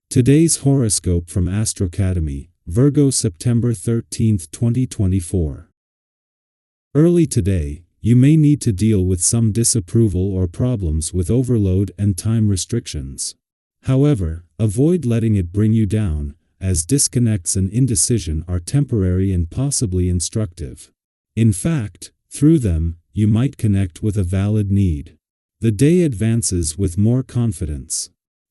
Today's horoscope from Astrocademy, Virgo September 13, 2024. Early today, you may need to deal with some disapproval or problems with overload and time restrictions. However, avoid letting it bring you down, as disconnects and indecision are temporary and possibly instructive. In fact, through them, you might connect with a valid need. The day advances with more confidence.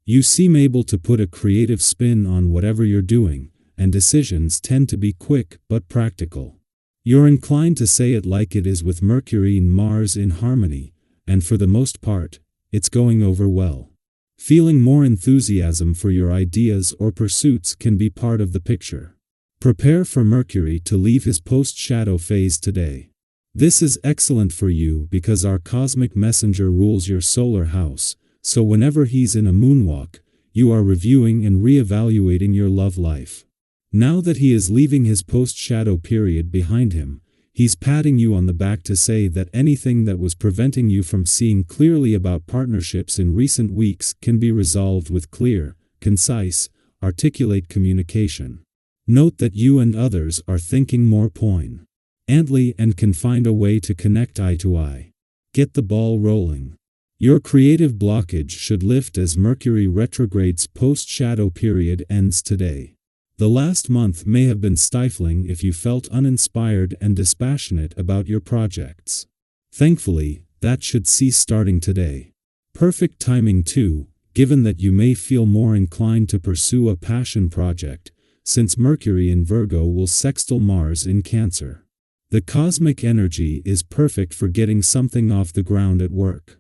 You seem able to put a creative spin on whatever you're doing, and decisions tend to be quick but practical. You're inclined to say it like it is with Mercury and Mars in harmony, and for the most part, it's going over well. Feeling more enthusiasm for your ideas or pursuits can be part of the picture. Prepare for Mercury to leave his post-shadow phase today. This is excellent for you because our cosmic messenger rules your solar house, so whenever he's in a moonwalk, you are reviewing and re-evaluating your love life. Now that he is leaving his post-shadow period behind him, he's patting you on the back to say that anything that was preventing you from seeing clearly about partnerships in recent weeks can be resolved with clear, concise, articulate communication. Note that you and others are thinking more poignantly and can find a way to connect eye to eye. Get the ball rolling. Your creative blockage should lift as Mercury retrograde's post-shadow period ends today. The last month may have been stifling if you felt uninspired and dispassionate about your projects. Thankfully, that should cease starting today. Perfect timing too, given that you may feel more inclined to pursue a passion project, since Mercury in Virgo will sextile Mars in Cancer. The cosmic energy is perfect for getting something off the ground at work.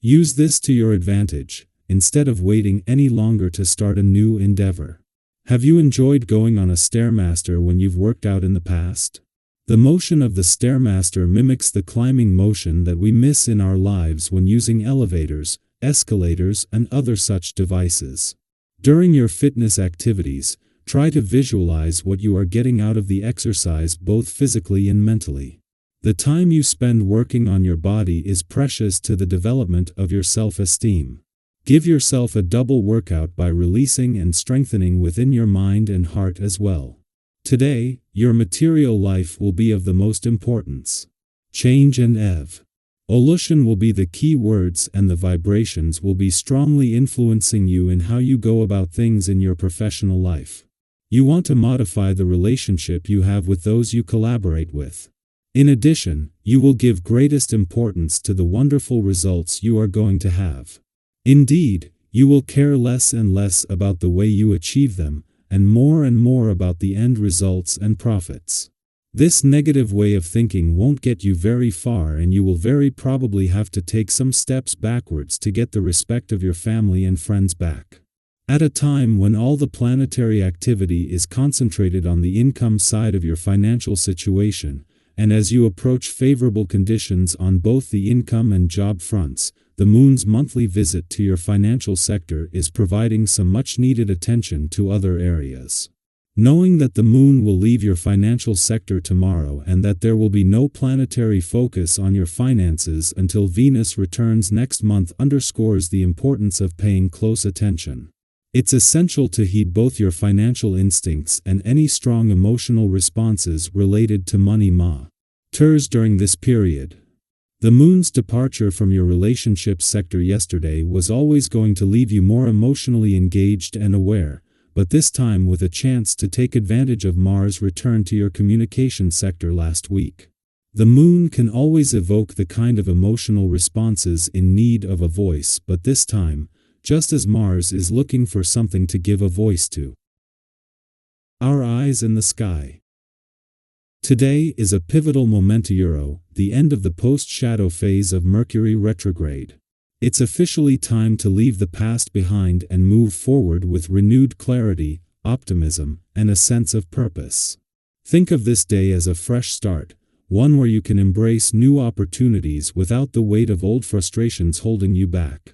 Use this to your advantage, instead of waiting any longer to start a new endeavor. Have you enjoyed going on a Stairmaster when you've worked out in the past? The motion of the Stairmaster mimics the climbing motion that we miss in our lives when using elevators, escalators, and other such devices. During your fitness activities, try to visualize what you are getting out of the exercise both physically and mentally. The time you spend working on your body is precious to the development of your self-esteem. Give yourself a double workout by releasing and strengthening within your mind and heart as well. Today, your material life will be of the most importance. Change and evolution will be the key words, and the vibrations will be strongly influencing you in how you go about things in your professional life. You want to modify the relationship you have with those you collaborate with. In addition, you will give greatest importance to the wonderful results you are going to have. Indeed, you will care less and less about the way you achieve them, and more about the end results and profits. This negative way of thinking won't get you very far, and you will very probably have to take some steps backwards to get the respect of your family and friends back. At a time when all the planetary activity is concentrated on the income side of your financial situation, and as you approach favorable conditions on both the income and job fronts, the moon's monthly visit to your financial sector is providing some much-needed attention to other areas. Knowing that the moon will leave your financial sector tomorrow and that there will be no planetary focus on your finances until Venus returns next month underscores the importance of paying close attention. It's essential to heed both your financial instincts and any strong emotional responses related to money matters during this period. The moon's departure from your relationship sector yesterday was always going to leave you more emotionally engaged and aware, but this time with a chance to take advantage of Mars' return to your communication sector last week. The moon can always evoke the kind of emotional responses in need of a voice, but this time, just as Mars is looking for something to give a voice to. Our eyes in the sky. Today is a pivotal moment, the end of the post-shadow phase of Mercury retrograde. It's officially time to leave the past behind and move forward with renewed clarity, optimism, and a sense of purpose. Think of this day as a fresh start, one where you can embrace new opportunities without the weight of old frustrations holding you back.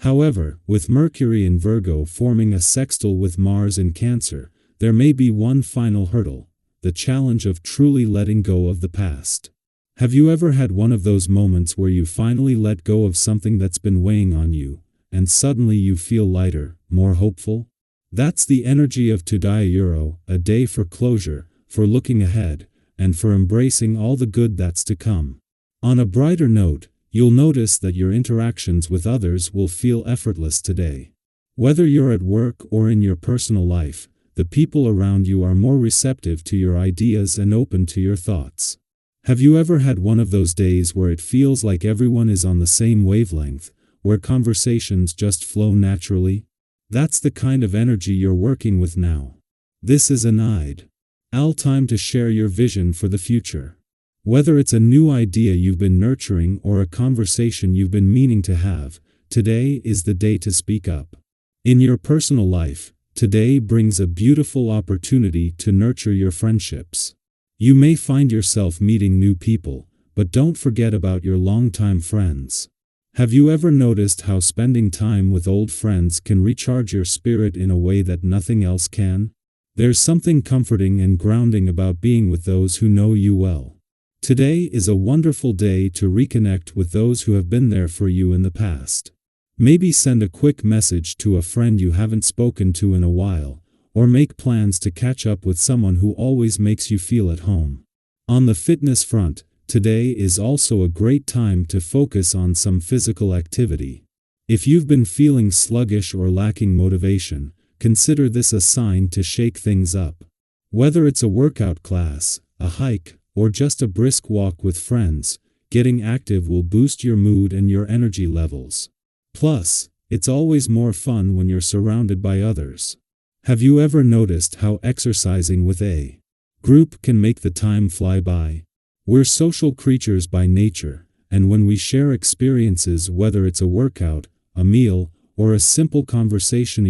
However, with Mercury in Virgo forming a sextile with Mars in Cancer, there may be one final hurdle: the challenge of truly letting go of the past. Have you ever had one of those moments where you finally let go of something that's been weighing on you, and suddenly you feel lighter, more hopeful? That's the energy of today Euro, a day for closure, for looking ahead, and for embracing all the good that's to come. On a brighter note, you'll notice that your interactions with others will feel effortless today. Whether you're at work or in your personal life, the people around you are more receptive to your ideas and open to your thoughts. Have you ever had one of those days where it feels like everyone is on the same wavelength, where conversations just flow naturally? That's the kind of energy you're working with now. This is an ideal time to share your vision for the future. Whether it's a new idea you've been nurturing or a conversation you've been meaning to have, today is the day to speak up. In your personal life, today brings a beautiful opportunity to nurture your friendships. You may find yourself meeting new people, but don't forget about your longtime friends. Have you ever noticed how spending time with old friends can recharge your spirit in a way that nothing else can? There's something comforting and grounding about being with those who know you well. Today is a wonderful day to reconnect with those who have been there for you in the past. Maybe send a quick message to a friend you haven't spoken to in a while, or make plans to catch up with someone who always makes you feel at home. On the fitness front, today is also a great time to focus on some physical activity. If you've been feeling sluggish or lacking motivation, consider this a sign to shake things up. Whether it's a workout class, a hike, or just a brisk walk with friends, getting active will boost your mood and your energy levels. Plus, it's always more fun when you're surrounded by others. Have you ever noticed how exercising with a group can make the time fly by? We're social creatures by nature, and when we share experiences, whether it's a workout, a meal, or a simple conversation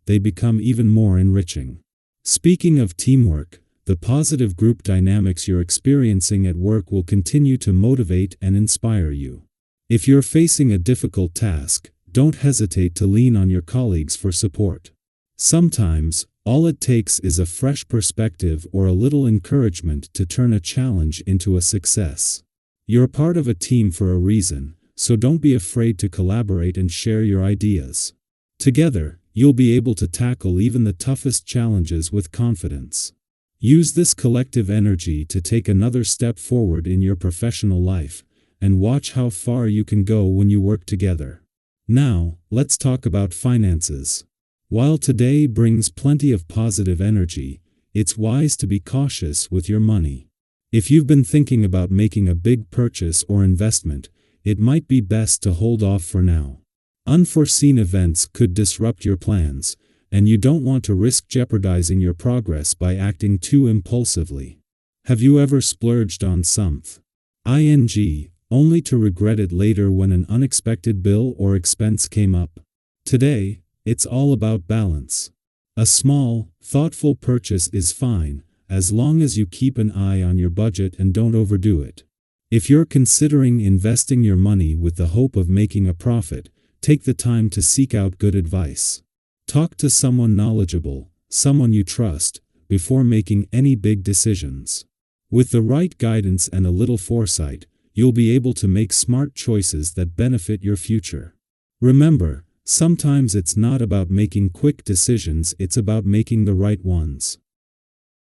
they become even more enriching. Speaking of teamwork, the positive group dynamics you're experiencing at work will continue to motivate and inspire you. If you're facing a difficult task, don't hesitate to lean on your colleagues for support. Sometimes, all it takes is a fresh perspective or a little encouragement to turn a challenge into a success. You're part of a team for a reason, so don't be afraid to collaborate and share your ideas. Together, you'll be able to tackle even the toughest challenges with confidence. Use this collective energy to take another step forward in your professional life, and watch how far you can go when you work together. Now, let's talk about finances. While today brings plenty of positive energy, it's wise to be cautious with your money. If you've been thinking about making a big purchase or investment, it might be best to hold off for now. Unforeseen events could disrupt your plans, and you don't want to risk jeopardizing your progress by acting too impulsively. Have you ever splurged on something, only to regret it later when an unexpected bill or expense came up? Today, it's all about balance. A small, thoughtful purchase is fine, as long as you keep an eye on your budget and don't overdo it. If you're considering investing your money with the hope of making a profit, take the time to seek out good advice. Talk to someone knowledgeable, someone you trust, before making any big decisions. With the right guidance and a little foresight, you'll be able to make smart choices that benefit your future. Remember, sometimes it's not about making quick decisions, it's about making the right ones.